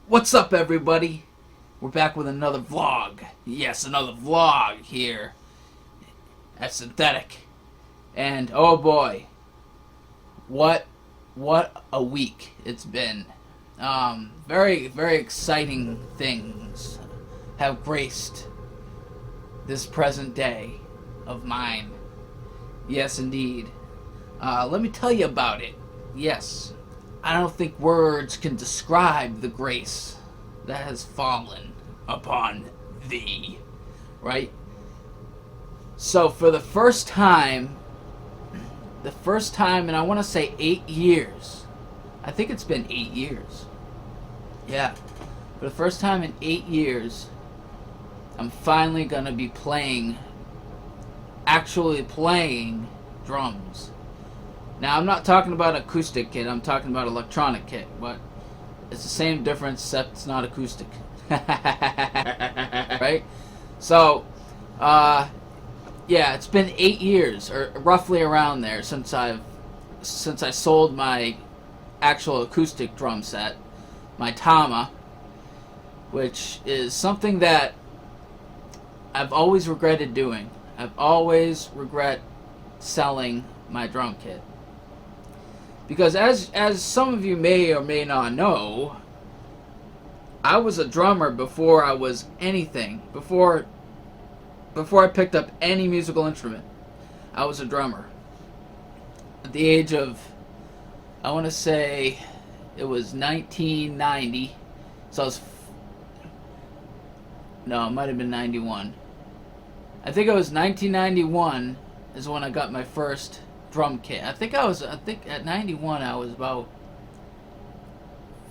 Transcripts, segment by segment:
What's up, everybody? We're back with another vlog. Yes, another vlog here at Synthetic. And oh boy, what a week it's been. Very exciting things have graced this present day of mine. Yes, indeed. Let me tell you about it. Yes, I don't think words can describe the grace that has fallen upon thee, right? So for the first time in I want to say 8 years, I think it's been 8 years. Yeah, for the first time in 8 years, I'm finally gonna be actually playing drums. Now, I'm not talking about acoustic kit, I'm talking about electronic kit, but it's the same difference except it's not acoustic. Right? So, yeah, it's been 8 years, or roughly around there, since I sold my actual acoustic drum set, my Tama, which is something that I've always regretted doing. I've always regret selling my drum kit. Because as some of you may or may not know, I was a drummer before I was anything. Before I picked up any musical instrument, I was a drummer. At the age of, I want to say, it was 1990. So I was, no, it might have been 91. I think it was 1991 is when I got my first drum kit. I think at 91 I was about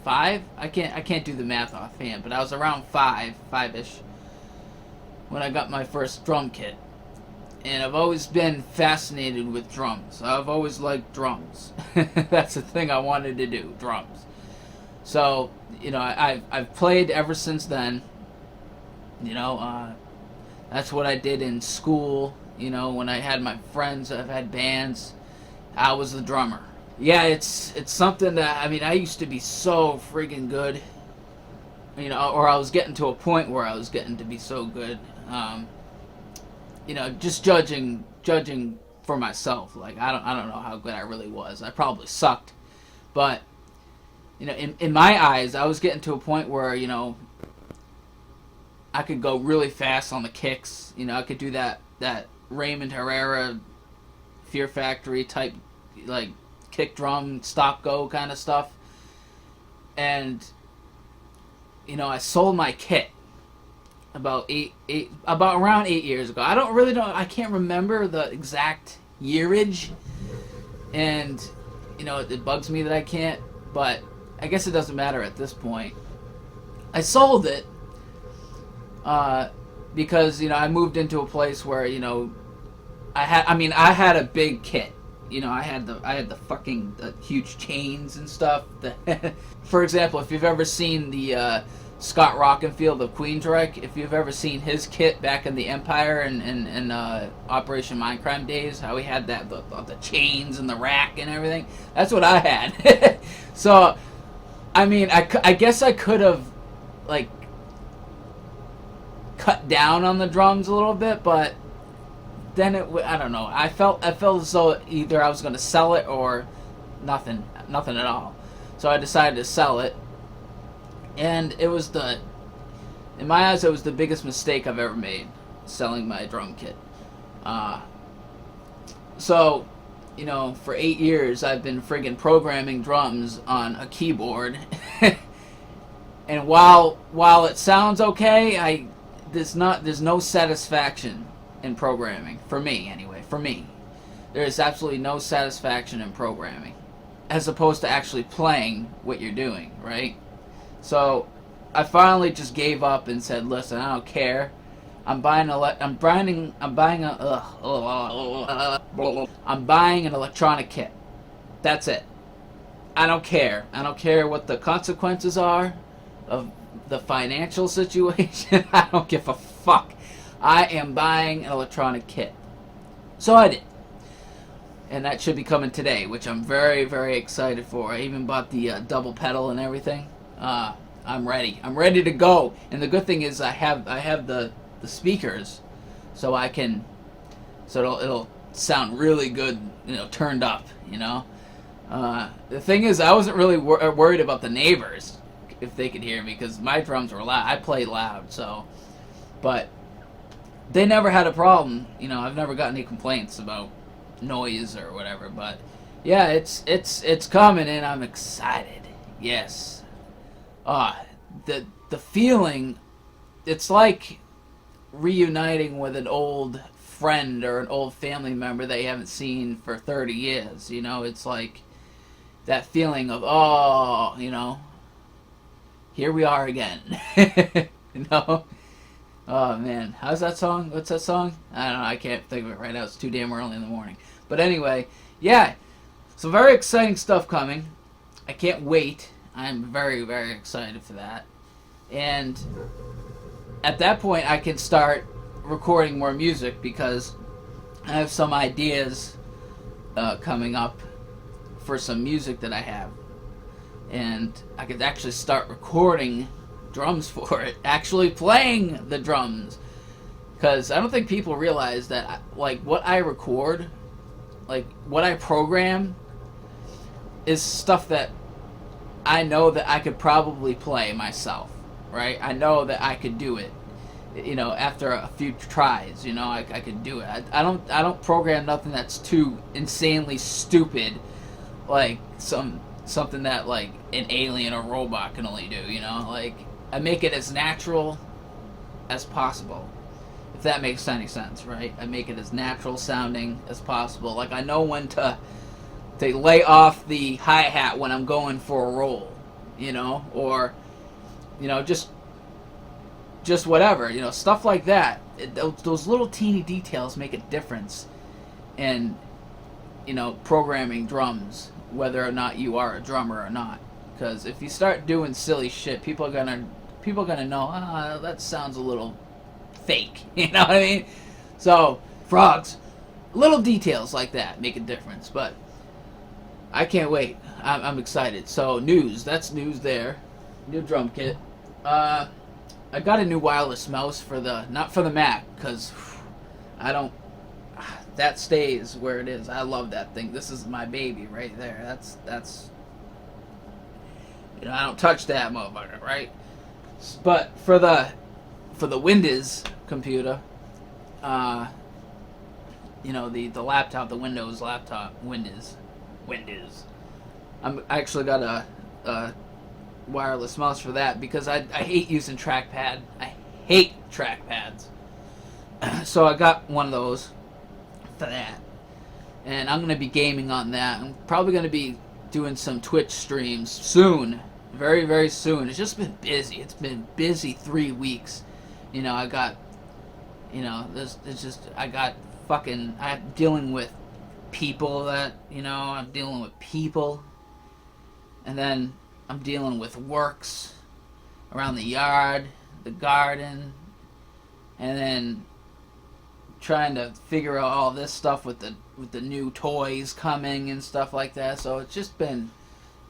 5. I can't do the math offhand, but I was around 5-ish when I got my first drum kit. And I've always been fascinated with drums. I've always liked drums. That's the thing I wanted to do, drums. So, you know, I've played ever since then. You know, that's what I did in school. You know, when I had my friends, I've had bands, I was the drummer. Yeah, it's something that, I mean, I used to be so friggin' good. You know, or I was getting to a point where I was getting to be so good. You know, just judging for myself. Like, I don't know how good I really was. I probably sucked. But, you know, in my eyes, I was getting to a point where, you know, I could go really fast on the kicks. You know, I could do that Raymond Herrera Fear Factory type, like, kick drum stop go kind of stuff. And, you know, I sold my kit about around 8 years ago. I can't remember the exact yearage, and, you know, it bugs me that I can't, but I guess it doesn't matter at this point. I sold it because, you know, I moved into a place where, you know, I had a big kit. You know, I had the fucking huge chains and stuff. For example, if you've ever seen the Scott Rockenfield of Queensryche, if you've ever seen his kit back in the Empire and Operation Mindcrime days, how he had the chains and the rack and everything, that's what I had. So, I mean, I guess I could have, like, cut down on the drums a little bit, but then I don't know. I felt as though either I was going to sell it or nothing at all. So I decided to sell it, and it was in my eyes, it was the biggest mistake I've ever made, selling my drum kit. So, you know, for 8 years I've been friggin' programming drums on a keyboard, and while it sounds okay, there's no satisfaction in programming, for me anyway. For me, there is absolutely no satisfaction in programming, as opposed to actually playing what you're doing, right? So I finally just gave up and said, "Listen, I don't care. I'm buying an electronic kit. That's it. I don't care. I don't care what the consequences are of the financial situation. I don't give a fuck. I am buying an electronic kit." So I did. And that should be coming today, which I'm very, very excited for. I even bought the double pedal and everything. I'm ready. I'm ready to go. And the good thing is I have the speakers, so I can, so it'll sound really good, turned up, The thing is, I wasn't really worried about the neighbors if they could hear me, because my drums were loud. I played loud, so, but they never had a problem. I've never got any complaints about noise or whatever. But yeah, it's coming, and I'm excited. Yes. The feeling, it's like reuniting with an old friend or an old family member that you haven't seen for 30 years. It's like that feeling of, here we are again. Oh man, how's that song? What's that song? I don't know, I can't think of it right now. It's too damn early in the morning. But anyway, yeah, so very exciting stuff coming. I can't wait. I'm very, very excited for that. And at that point, I can start recording more music, because I have some ideas coming up for some music that I have. And I could actually start recording drums for it, actually playing the drums. Because I don't think people realize that, like, what I record, like, what I program is stuff that I know that I could probably play myself, right? I know that I could do it, after a few tries, I could do it. I don't program nothing that's too insanely stupid, like something that, like, an alien or robot can only do, Like, I make it as natural as possible, if that makes any sense, right? I make it as natural sounding as possible. Like, I know when to lay off the hi-hat when I'm going for a roll, or, just whatever, stuff like that. Those little teeny details make a difference in, programming drums, whether or not you are a drummer or not. Because if you start doing silly shit, people are gonna know, that sounds a little fake, you know what I mean? So, frogs, little details like that make a difference. But I can't wait. I'm excited. So, that's news there. New drum kit. I got a new wireless mouse not for the Mac, because that stays where it is. I love that thing. This is my baby right there. That's I don't touch that motherfucker, right? But for the Windows computer, the laptop, the Windows laptop, Windows. I actually got a wireless mouse for that, because I hate using trackpad. I hate trackpads. So I got one of those for that. And I'm going to be gaming on that. I'm probably going to be doing some Twitch streams soon. Very, very soon. It's just been busy. It's been busy 3 weeks. I got, I'm dealing with people that, I'm dealing with people. And then I'm dealing with works around the yard, the garden, and then trying to figure out all this stuff with the new toys coming and stuff like that. So it's been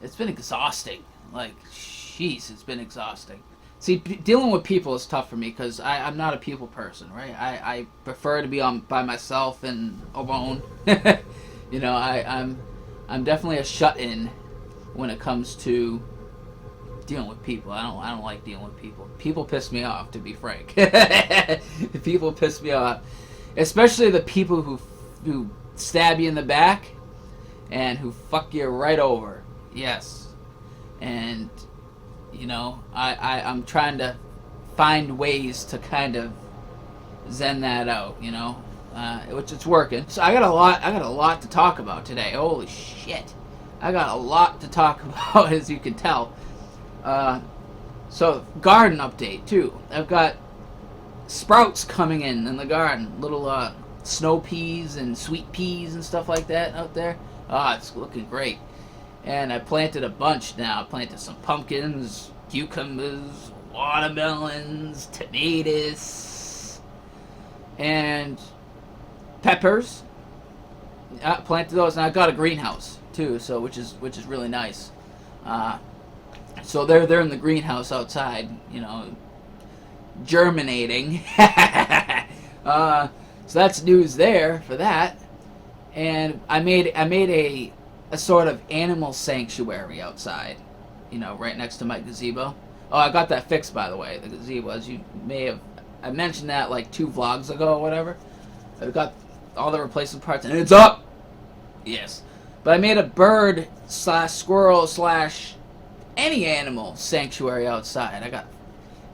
exhausting. Like, jeez, it's been exhausting. See, dealing with people is tough for me, because I'm not a people person, right? I prefer to be by myself and alone. I'm definitely a shut-in when it comes to dealing with people. I don't like dealing with people. People piss me off, to be frank. People piss me off, especially the people who stab you in the back and who fuck you right over. Yes. And I'm trying to find ways to kind of zen that out, which it's working. So I got a lot to talk about today. Holy shit. I got a lot to talk about, as you can tell. So, garden update, too. I've got sprouts coming in the garden. Little snow peas and sweet peas and stuff like that out there. It's looking great. And I planted a bunch now. I planted some pumpkins, cucumbers, watermelons, tomatoes, and peppers. I planted those, and I got a greenhouse too, so which is really nice. So they're in the greenhouse outside, you know, germinating. So that's news there for that. And I made a sort of animal sanctuary outside, you know, right next to my gazebo. Oh, I got that fixed, by the way, the gazebo, as you may have, I mentioned that like 2 vlogs ago or whatever. I've got all the replacement parts, and it's up! Yes. But I made a bird slash squirrel slash any animal sanctuary outside. I got,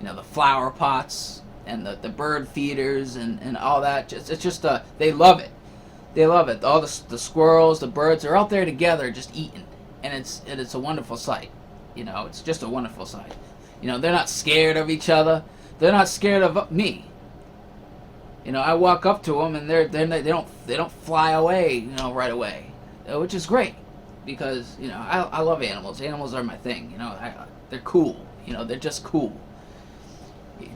you know, the flower pots and the bird feeders and all that. It's just, they love it. They love it. All the squirrels, the birds, they're out there together just eating. And it's a wonderful sight. You know, it's just a wonderful sight. You know, they're not scared of each other. They're not scared of me. You know, I walk up to them and they don't fly away, you know, right away, which is great because, you know, I love animals. Animals are my thing. You know, they're cool. You know, they're just cool.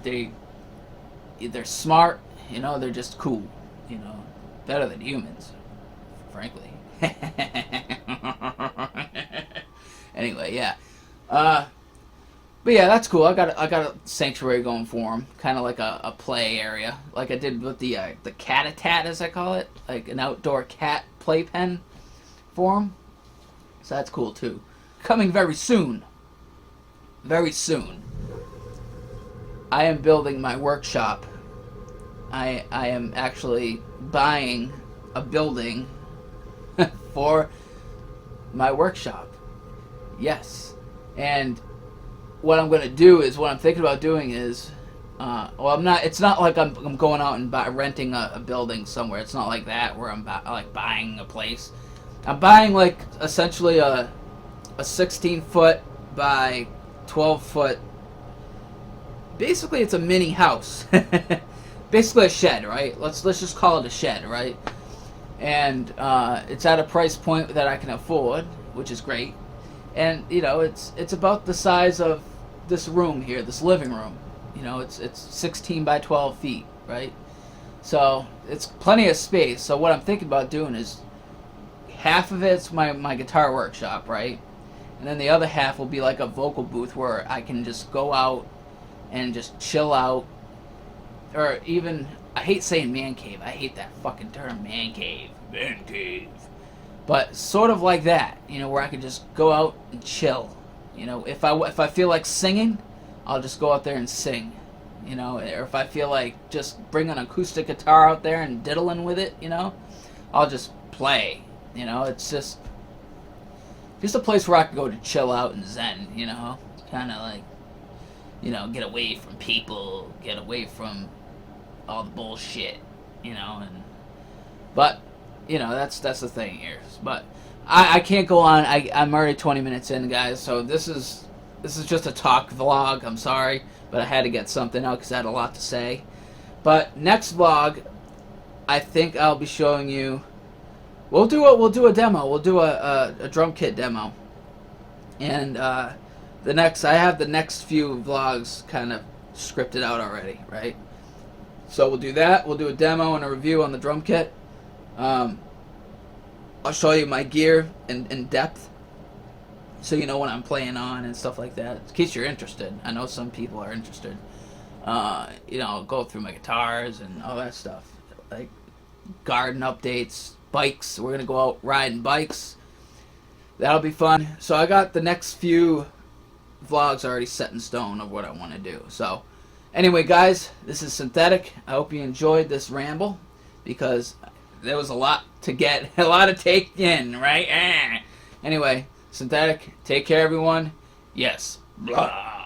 They're smart. You know, they're just cool. You know, better than humans, frankly. Anyway, yeah. But yeah, that's cool. I got a sanctuary going for them, kind of like a play area, like I did with the cat-a-tat, as I call it, like an outdoor cat playpen for them. So that's cool too. Coming very soon. Very soon. I am building my workshop. I am actually buying a building for my workshop. Yes, and what I'm gonna do is, what I'm thinking about doing is, well, I'm not. It's not like I'm going out and renting a building somewhere. It's not like that where I'm like buying a place. I'm buying like essentially a 16-foot by 12-foot. Basically, it's a mini house. Basically a shed, right? Let's just call it a shed, right? And it's at a price point that I can afford, which is great. And you know, it's about the size of this room here, this living room. You know, it's 16 by 12 feet, right? So it's plenty of space. So what I'm thinking about doing is, half of it's my guitar workshop, right? And then the other half will be like a vocal booth where I can just go out and just chill out. Or even, I hate saying man cave. I hate that fucking term, man cave. Man cave. But sort of like that, you know, where I could just go out and chill. You know, if I feel like singing, I'll just go out there and sing. You know, or if I feel like just bring an acoustic guitar out there and diddling with it, you know, I'll just play. You know, it's just a place where I can go to chill out and zen, you know, kind of like, you know, get away from people, get away from all the bullshit, you know, but, you know, that's the thing here. But I can't go on. I'm already 20 minutes in, guys, so this is just a talk vlog. I'm sorry, but I had to get something out because I had a lot to say. But next vlog, I think I'll be showing you. We'll do a demo. We'll do a drum kit demo, and I have the next few vlogs kind of scripted out already, right? So we'll do that. We'll do a demo and a review on the drum kit. I'll show you my gear in depth, so you know what I'm playing on and stuff like that, in case you're interested. I know some people are interested. You know, I'll go through my guitars and all that stuff, like garden updates, bikes. We're gonna go out riding bikes. That'll be fun. So I got the next few vlogs already set in stone of what I want to do. So anyway, guys, this is Synthetic. I hope you enjoyed this ramble, because there was a lot to get, a lot to take in, right? Anyway, Synthetic, take care, everyone. Yes. Blah.